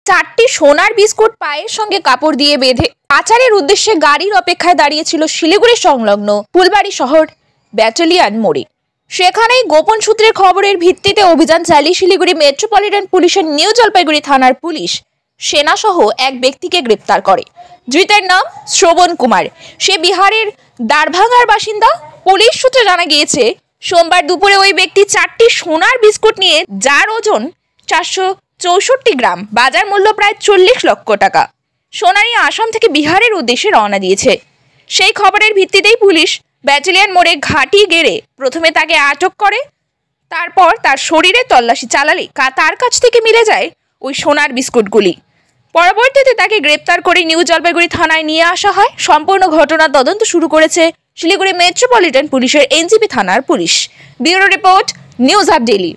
4টি সোনার বিস্কুট পায়ের সঙ্গে কাপড় দিয়ে বেঁধে পাচারের উদ্দেশ্যে গাড়ির অপেক্ষায় দাঁড়িয়েছিল শিলিগুড়ি সংলগ্ন ফুলবাড়ি শহর ব্যাটালিয়ন মোড়ে। সেখানেই গোপন সূত্রের খবরের ভিত্তিতে অভিযান চালিয়ে শিলিগুড়ি মেট্রোপলিটন পুলিশের নিউ জলপাইগুড়ি থানার পুলিশ সেনাসহ এক ব্যক্তিকে গ্রেপ্তার করে। ধৃতের নাম শ্রবণ কুমার। সে বিহারের দারভাঙ্গার বাসিন্দা। পুলিশ সূত্রে জানা গিয়েছে, সোমবার দুপুরে ওই ব্যক্তি 4টি সোনার বিস্কুট নিয়ে, যার ওজন 464 গ্রাম, বাজার মূল্য প্রায় 40 লক্ষ টাকা, সোনা নিয়ে আসাম থেকে বিহারের উদ্দেশ্যে রওনা দিয়েছে। সেই খবরের ভিত্তিতেই পুলিশ ব্যাটালিয়ন মোড়ে ঘাঁটি গেড়ে প্রথমে তাকে আটক করে। তারপর তার শরীরে তল্লাশি চালালে তার কাছ থেকে মিলে যায় ওই সোনার বিস্কুটগুলি। পরবর্তীতে তাকে গ্রেপ্তার করে নিউ জলপাইগুড়ি থানায় নিয়ে আসা হয়। সম্পূর্ণ ঘটনার তদন্ত শুরু করেছে শিলিগুড়ি মেট্রোপলিটন পুলিশের এনজিপি থানার police. Bureau report, news up daily.